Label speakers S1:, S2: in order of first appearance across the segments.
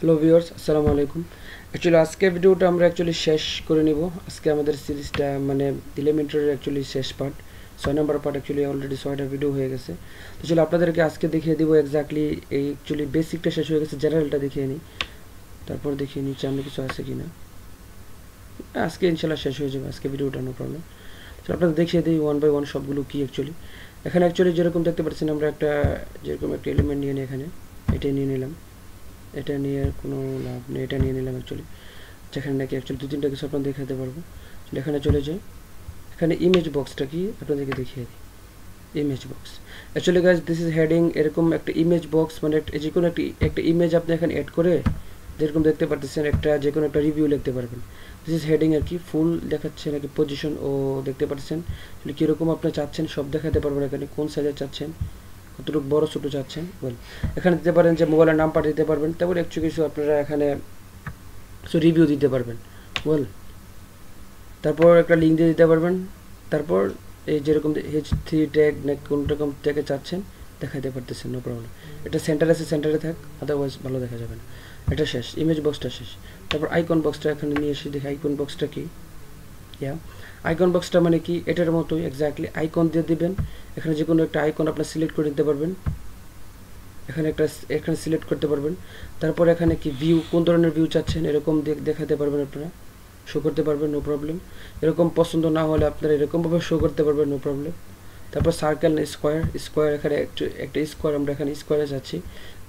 S1: Hello viewers, আসসালামু আলাইকুম। Actually আজকে ভিডিওটা আমরা শেষ করে নিব। আজকে আমাদের সিরিজটা মানে এলিমেন্টরের শেষ পার্ট, 6 নম্বর পার্ট। অলরেডি 6টা ভিডিও হয়ে গেছে। তো চলো আপনাদেরকে আজকে দেখিয়ে দিব এক্স্যাক্টলি এই বেসিকটা শেষ হয়ে গেছে, জেনারেলটা দেখিয়ে নিই, তারপর দেখিয়ে নিই সামনে কিছু আছে কিনা। আজকে ইনশাল্লাহ শেষ হয়ে যাবে আজকে ভিডিওটা, নো প্রবলেম। তো আপনাদের দেখিয়ে দিই ওয়ান বাই ওয়ান সবগুলো কি। এখানে যেরকম দেখতে পাচ্ছেন আমরা যেরকম একটা এলিমেন্ট নিয়ে নিই, এখানে এটাই নিয়ে নিলাম। এটা নিয়ে কোনো লাভ নেই, এটা নিয়ে নিলাম যেখানে নাকি দু তিনটা কিছু আপনার দেখাতে পারবো। এখানে চলে যাই, এখানে ইমেজ বক্সটা কি আপনাদেরকে দেখিয়ে দিই। Image box guys, this is heading. এরকম একটা ইমেজ বক্স মানে যে কোনো একটা ইমেজ আপনি এখানে অ্যাড করে যেরকম দেখতে পারতেছেন যে কোনো একটা রিভিউ লিখতে পারবেন। দিস ইজ হেডিং ফুল দেখাচ্ছে নাকি পজিশন ও দেখতে পাচ্ছেন কীরকম আপনি চাচ্ছেন সব দেখাতে পারবেন। এখানে কোন সাইজে চাচ্ছেন, কতটুকু বড় ছোটো চাচ্ছেন, এখানে দিতে পারেন যে মোবাইলের নাম্বার দিতে পারবেন। তারপর কিছু আপনারা এখানে রিভিউ দিতে পারবেন, তারপর একটা লিঙ্ক দিয়ে দিতে পারবেন। তারপর এই যেরকম H3 ট্যাগ না কোন রকম ট্যাগে চাচ্ছেন দেখাতে পারতেছেন, নো প্রবলেম। এটা সেন্টারে থাক, আদারওয়াইজ ভালো দেখা যাবে না। এটা শেষ, ইমেজ বক্সটা শেষ। তারপর আইকন বক্সটা এখানে নিয়ে এসে দেখি আইকন বক্সটা কি। আইকন বক্সটা মানে কি, এটার মতোই এক্স্যাক্টলি আইকন দিয়ে দিবেন। এখানে যে কোনো একটা আইকন আপনার সিলেক্ট করে নিতে পারবেন, এখানে সিলেক্ট করতে পারবেন। তারপর এখানে কি ভিউ, কোন ধরনের ভিউ চাচ্ছেন এরকম দেখাতে পারবেন, আপনারা শো করতে পারবেন, নো প্রবলেম। এরকম পছন্দ না হলে আপনারা এরকমভাবে শো করতে পারবেন, নো প্রবলেম। তারপর সার্কেল, স্কোয়ার এখানে একটা স্কোয়ার আমরা এখানে স্কোয়ারে যাচ্ছি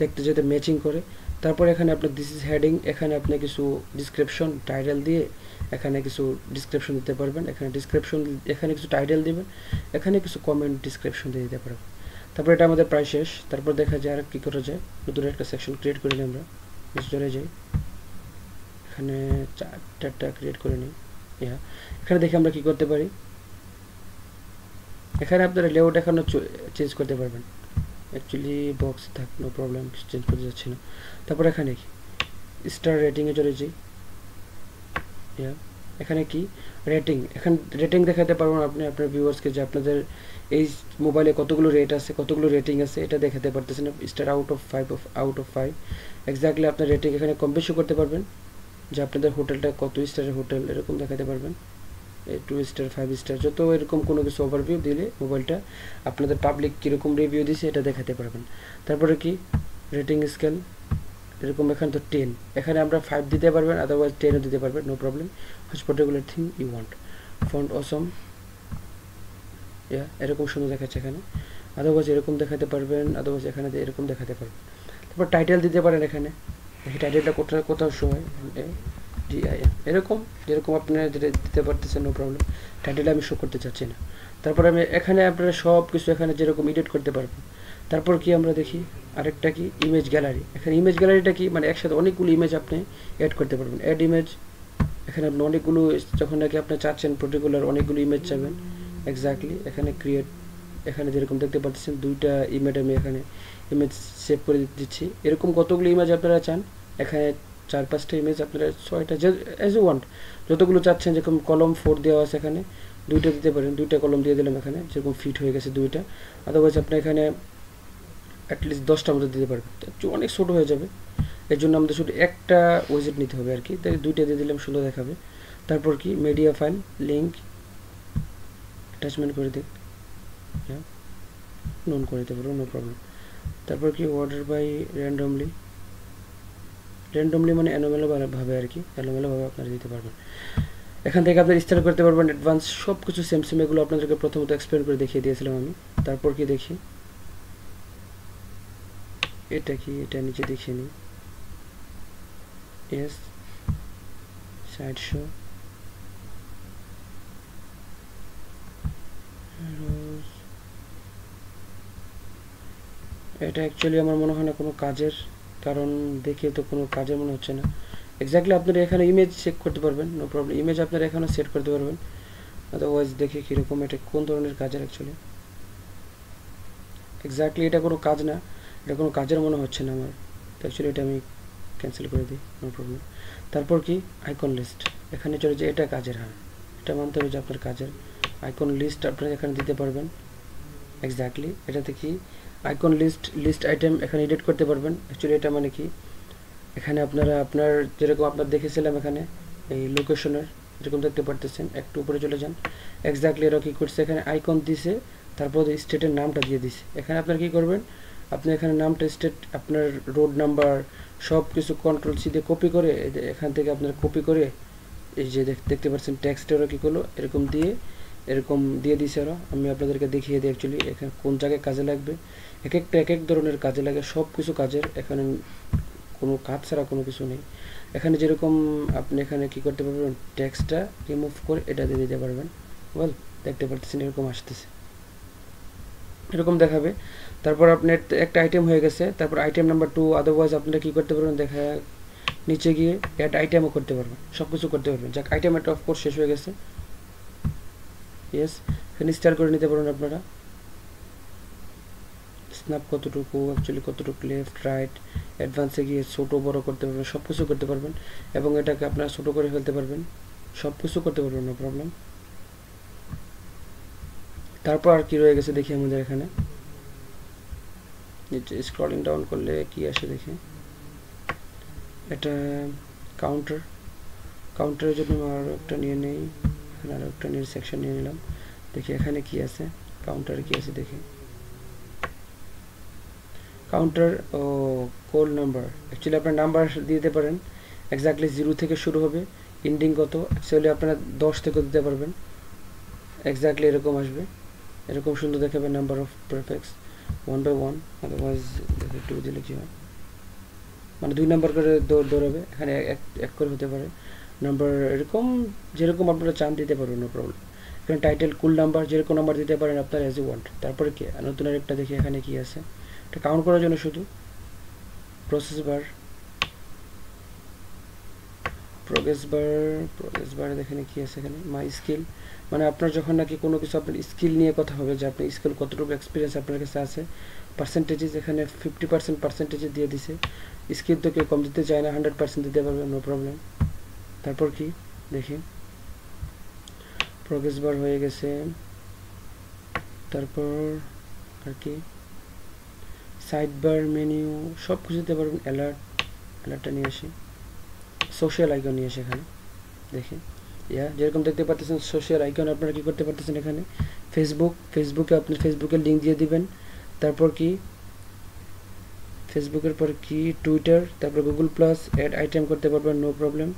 S1: দেখতে যাতে ম্যাচিং করে। তারপর এখানে আপনার দিস ইজ হেডিং, এখানে আপনি কিছু ডিসক্রিপশন টাইটেল দিয়ে এখানে কিছু ডিসক্রিপশন দিতে পারবেন। এখানে কিছু টাইটেল দিবেন, এখানে কিছু কমেন্ট ডিসক্রিপশন দিয়ে দিতে পারবেন। তারপর এটা আমাদের প্রায় শেষ। তারপর দেখা যায় আর কী করা যায়, নতুন একটা সেকশন ক্রিয়েট করে নিই আমরা, চলে যাই এখানে চারটা ক্রিয়েট করে নিই। এখানে দেখে আমরা কি করতে পারি, এখানে আপনারা লেআউট এখানে চেঞ্জ করতে পারবেন। বক্স থাক, নো প্রবলেম, চেঞ্জ করতে যাচ্ছি না। তারপর এখানে কি স্টার রেটিংয়ে চলে যাই। এখানে কি রেটিং, রেটিং দেখাতে পারবেন আপনি আপনার ভিউয়ার্সকে যে আপনাদের এই মোবাইলে কতগুলো রেট আছে, কতগুলো রেটিং আছে, এটা দেখাতে পারতেছেন। স্টার আউট অফ 5 এক্স্যাক্টলি আপনার রেটিং এখানে কম বেশি করতে পারবেন, যে আপনাদের হোটেলটা কত স্টারের হোটেল এরকম দেখাতে পারবেন। 2 স্টার 5 স্টার যত এরকম কোনো কিছু ওভারভিউ দিলে মোবাইলটা আপনাদের পাবলিক কীরকম রিভিউ দিছে এটা দেখাতে পারবেন। তারপরে কি রেটিং স্কেল, এরকম এখানে তো 10, এখানে আমরা 5 দিতে পারবেন, আদারওয়াইজ 10ও দিতে পারবেন, no problem. Which particular thing you want, font awesome, এরকম সুন্দর দেখাচ্ছে এখানে। আদারওয়াইজ এরকম দেখাতে পারবেন, আদারওয়াইজ এখানে এরকম দেখাতে পারবেন। তারপর টাইটেল দিতে পারেন, এখানে দেখি টাইটেলটা কোথাও শো হয়, এরকম যেরকম আপনারা যেটা দিতে পারতেছেন, নো প্রবলেম। টাইটেল আমি শো করতে চাচ্ছি না। তারপর আমি এখানে আপনারা সব কিছু এখানে যেরকম এডিট করতে পারবেন। তারপর কি আমরা দেখি আরেকটা কি ইমেজ গ্যালারি। এখানে ইমেজ গ্যালারিটা কি মানে একসাথে অনেকগুলো ইমেজ আপনি অ্যাড করতে পারবেন। অ্যাড ইমেজ, এখানে আপনি অনেকগুলো যখন নাকি আপনি চাচ্ছেন পার্টিকুলার অনেকগুলো ইমেজ চাবেন, এক্স্যাক্টলি এখানে ক্রিয়েট, এখানে যেরকম দেখতে পাচ্ছেন দুইটা ইমেজ আমি এখানে ইমেজ সেভ করে দিচ্ছি। এরকম কতগুলো ইমেজ আপনারা চান, এখানে 4-5টা ইমেজ আপনারা 6টা যে অ্যাজ ইউ ওয়ান্ট, যতগুলো চাচ্ছেন। যেরকম কলম 4 দেওয়া আছে, এখানে 2টা দিতে পারেন, 2টা কলম দিয়ে দিলাম এখানে, যেরকম ফিট হয়ে গেছে 2টা। আদারওয়াইজ আপনি এখানে অ্যাটলিস্ট 10টার মধ্যে দিতে পারবেন, অনেক ছোটো হয়ে যাবে। এর জন্য আমাদের শুধু একটা উইজেট নিতে হবে আর কি, তাই 2টা দিয়ে দিলাম, সুন্দর দেখাবে। তারপর কি মিডিয়া ফাইল, লিঙ্ক অ্যাটাচমেন্ট করে দিন, নোন করে দিতে পারবো, নো প্রবলেম। তারপর কি অর্ডার বাই র্যান্ডমলি মানে এলোমেলোভাবে আর কি, এলোমেলোভাবে আপনারা দিতে পারবেন। এখান থেকে আপনারা স্টার্ট করতে পারবেন অ্যাডভান্স, সব কিছু সেম এগুলো আপনাদেরকে প্রথমত এক্সপ্লেন করে দেখিয়ে দিয়েছিলাম আমি। তারপর কি দেখি এটা কি, এটা নিচে দেখিয়ে নিই। এস সাইড শো, এটা অ্যাকচুয়ালি আমার মনে হয় না কোনো কাজের, কারণ দেখে তো কোনো কাজের মনে হচ্ছে না। এক্স্যাক্টলি আপনারা এখানে ইমেজ চেক করতে পারবেন, নো প্রবলেম। ইমেজ আপনারা এখানে সেট করতে পারবেন, আদারওয়াইজ দেখে কীরকম এটা কোন ধরনের কাজের অ্যাকচুয়ালি। এক্স্যাক্টলি এটা কোনো কাজ না, এটা কোনো কাজের মনে হচ্ছে না আমার, তো অ্যাকচুয়ালি এটা আমি ক্যান্সেল করে দিই, নো প্রবলেম। তারপর কি আইকন লিস্ট, এখানে চলে যে এটা কাজের, হ্যাঁ এটা মানতে হবে যে আপনার কাজের। আইকন লিস্ট আপনারা এখানে দিতে পারবেন, এক্স্যাক্টলি এটাতে কি আইকন লিস্ট আইটেম এখানে এডিট করতে পারবেন। অ্যাকচুয়ালি এটা মানে কি এখানে আপনারা আপনার যেরকম আপনার দেখেছিলাম এখানে এই লোকেশনের যেরকম দেখতে পারতেছেন, একটু উপরে চলে যান। এক্স্যাক্টলি এরা কী করছে, এখানে আইকন দিছে, তারপর স্টেটের নামটা দিয়ে দিছে। এখানে আপনার কী করবেন, আপনি এখানে নামটা, স্টেট, আপনার রোড নাম্বার সব কিছু কন্ট্রোল সি দিয়ে কপি করে এখান থেকে আপনার কপি করে এই যে দেখতে পাচ্ছেন টেক্সটে ওরা কী করলো, এরকম দিয়ে দিছে ওরা। আমি আপনাদেরকে দেখিয়ে দিই অ্যাকচুয়ালি এখানে কোন জায়গায় কাজে লাগবে। এক একটা এক এক ধরনের কাজে লাগে, সব কিছু কাজের, এখানে কোনো কাজ ছাড়া কোনো কিছু নেই। এখানে যেরকম আপনি এখানে কি করতে পারবেন, টেক্সটটা রিমুভ করে এটা দিয়ে দিতে পারবেন। ওয়েল, দেখতে পাচ্ছেন এরকম আসতেছে, এরকম দেখাবে। তারপর আপনার একটা আইটেম হয়ে গেছে, তারপর আইটেম নাম্বার 2। আদারওয়াইজ আপনারা কী করতে পারবেন, দেখা নিচে গিয়ে অ্যাড আইটেমও করতে পারবেন, সব কিছু করতে পারবেন। যাক, আইটেম একটা অফকোর্স শেষ হয়ে গেছে। ইয়েস, এখানে স্টার করে নিতে পারেন আপনারা। স্ন্যাপ কতটুকু, অ্যাকচুয়ালি কতটুকু, লেফট রাইট, অ্যাডভান্সে গিয়ে ছোটো বড়ো করতে পারবেন, সব কিছু করতে পারবেন। এবং এটাকে আপনারা ছোটো করে ফেলতে পারবেন, সব কিছু করতে পারবেন, নো প্রবলেম। তারপর আর কি রয়ে গেছে দেখি আমাদের এখানে, নিচে স্ক্রলিং ডাউন করলে কি আসে দেখি, এটা কাউন্টারের জন্য আরও একটা নিয়ে নেই, এখানে আরও একটা নিয়ে সেকশন নিয়ে নিলাম। দেখি এখানে কি আছে, কাউন্টারে কি আছে দেখি। কাউন্টার ও কোড নাম্বার, অ্যাকচুয়ালি আপনার নাম্বার দিয়ে দিতে পারেন। এক্স্যাক্টলি 0 থেকে শুরু হবে, এন্ডিং কত, অ্যাকচুয়ালি আপনারা 10 থেকে দিতে পারবেন। এক্স্যাক্টলি এরকম আসবে, এরকম সুন্দর দেখাবে number of prefix 1 by 1। Otherwise একটু দিলে কি হয়, মানে 2 নাম্বার করে দৌড়াবে, এখানে এক করে হতে পারে নাম্বার, এরকম যেরকম আপনারা চান দিতে পারবেন, নো প্রবলেম। এখানে টাইটেল কুল নাম্বার, যেরকম নাম্বার দিতে পারেন আপনার অ্যাজ ইউ ওয়ান্ট। তারপরে কি নতুন আরেকটা দেখি এখানে কি আছে, এটা কাউন্ট করার জন্য শুধু প্রোগ্রেস বারে দেখেন কি আছে এখানে, মাই স্কিল, মানে আপনার যখন নাকি কোনো কিছু আপনার স্কিল নিয়ে কথা হবে, যে আপনি স্কিল কতটুকু এক্সপিরিয়েন্স আপনার কাছে আছে, পার্সেন্টেজেস এখানে 50% পার্সেন্টেজে দিয়ে দিছে। স্কিল তো কেউ কম দিতে চায় না, 100% দিতে পারবে, নো প্রবলেম। তারপর কি দেখি, প্রোগ্রেস বার হয়ে গেছে। তারপর আর কি, সাইড বার, মেনিউ, সব কিছু দিতে পারবেন। অ্যালার্টটা নিয়ে আসি, সোশ্যাল আইকন নিয়ে আসি এখানে দেখি। যেরকম দেখতে পাচ্ছেন সোশ্যাল আইকন, আপনারা কি করতে পারতেছেন এখানে, ফেসবুকে আপনি ফেসবুকের লিঙ্ক দিয়ে দিবেন। তারপর কি, ফেসবুকের পর কি, টুইটার, তারপর গুগল প্লাস, অ্যাড আইটেম করতে পারবেন, নো প্রবলেম।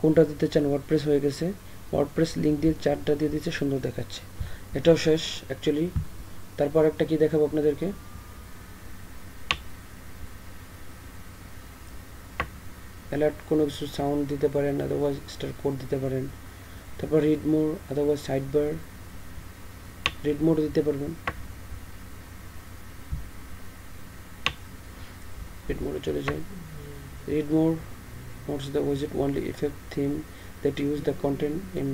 S1: কোনটা দিতে চান, ওয়ার্ডপ্রেস হয়ে গেছে, ওয়ার্ডপ্রেস লিঙ্ক দিয়ে 4টা দিয়ে দিচ্ছে, সুন্দর দেখাচ্ছে, এটাও শেষ অ্যাকচুয়ালি। তারপর একটা কি দেখাবো আপনাদেরকে, অ্যালার্ট, কোনো কিছু সাউন্ড দিতে পারেন, আদারওয়াইজ স্টার কোড দিতে পারেন। তারপর read more, otherwise side bar, read mode দিতে পারবেন, রিড মোডে চলে যায়। Read more notes the widget only effect theme that use the content in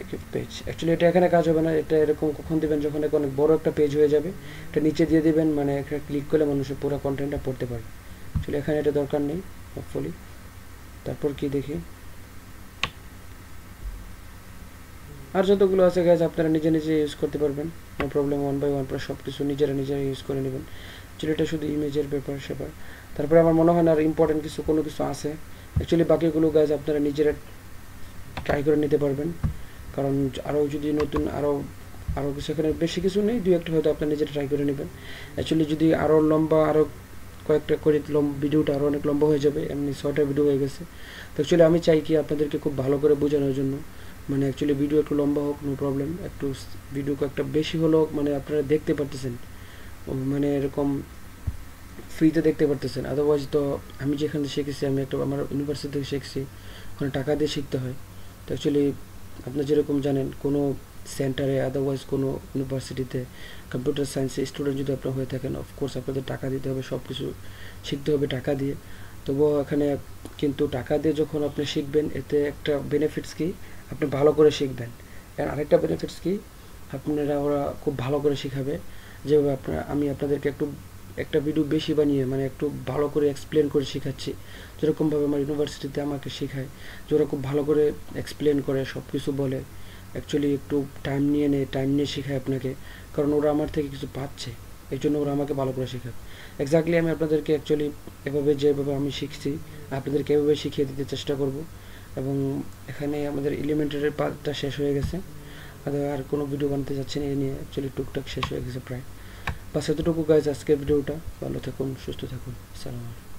S1: active page। Actually এটা এখানে কাজ হবে না, এটা এরকম কখন দিবেন, যখন অনেক বড় একটা পেজ হয়ে যাবে, এটা নিচে দিয়ে দিবেন, মানে একটা ক্লিক করলে মানুষের পুরো কন্টেন্টটা পড়তে পারবে। অ্যাকচুয়ালি এখানে এটা দরকার নেই, হোপফুলি। তারপর কি দেখি, আর যতগুলো আছে গাইজ আপনারা নিজে ইউজ করতে পারবেন, নো প্রবলেম। 1 by 1 সব কিছু নিজেরা ইউজ করে নেবেন। অ্যাকচুয়ালি এটা শুধু ইমেজের ব্যাপার সেপার। তারপরে আমার মনে হয় না আর ইম্পর্টেন্ট কোনো কিছু আছে। অ্যাকচুয়ালি বাকিগুলো গাইজ আপনারা নিজেরা ট্রাই করে নিতে পারবেন, কারণ আরও যদি নতুন আরও কিছু, এখানে বেশি কিছু নেই, 2-1টা হয়তো আপনারা নিজেরা ট্রাই করে নেবেন। অ্যাকচুয়ালি যদি আরও লম্বা, আরও কয়েকটা করে ভিডিওটা আরও অনেক লম্বা হয়ে যাবে, এমনি 6টা ভিডিও হয়ে গেছে। তো অ্যাকচুয়ালি আমি চাই কি আপনাদেরকে খুব ভালো করে বোঝানোর জন্য, মানে অ্যাকচুয়ালি ভিডিও একটু লম্বা হোক, নো প্রবলেম, একটু ভিডিও একটা বেশি হলো, মানে আপনারা দেখতে পারতেছেন, মানে এরকম ফ্রিতে দেখতে পারতেছেন। আদারওয়াইজ তো আমি যেখানে শিখেছি, আমি আমার ইউনিভার্সিটি থেকে শিখছি, ওখানে টাকা দিয়ে শিখতে হয়। তো অ্যাকচুয়ালি আপনারা যেরকম জানেন, কোনো সেন্টারে, আদারওয়াইজ কোনো ইউনিভার্সিটিতে কম্পিউটার সায়েন্সে স্টুডেন্ট যদি আপনারা হয়ে থাকেন, অফকোর্স আপনাদের টাকা দিতে হবে, সব কিছু শিখতে হবে টাকা দিয়ে। তবুও এখানে কিন্তু টাকা দিয়ে যখন আপনি শিখবেন, এতে একটা বেনিফিটস কি, আপনি ভালো করে শিখবেন। আর আরেকটা বেনিফিটস কি, ওরা খুব ভালো করে শেখাবে, যেভাবে আমি আপনাদেরকে একটা ভিডিও বেশি বানিয়ে, মানে একটু ভালো করে এক্সপ্লেন করে শেখাচ্ছি, যেরকমভাবে আমার ইউনিভার্সিটিতে আমাকে শেখায়, যে ওরা খুব ভালো করে এক্সপ্লেন করে, সব কিছু বলে, অ্যাকচুয়ালি একটু টাইম নিয়ে শেখায় আপনাকে, কারণ ওরা আমার থেকে কিছু পাচ্ছে। এই জন্য ওরা আমাকে ভালো করে শেখায়। এক্স্যাক্টলি আমি আপনাদেরকে অ্যাকচুয়ালি এভাবে যেভাবে আমি শিখছি আপনাদেরকে এভাবে শিখিয়ে দিতে চেষ্টা করব। এবং এখানে আমাদের এলিমেন্টারের পার্টটা শেষ হয়ে গেছে, আর কোনো ভিডিও বানাতে যাচ্ছি না, এই নিয়ে অ্যাকচুয়ালি টুকটাক শেষ হয়ে গেছে প্রায়। বাস এতটুকু গাইজ আজকের ভিডিওটা। ভালো থাকুন, সুস্থ থাকুন, আসসালামু আলাইকুম।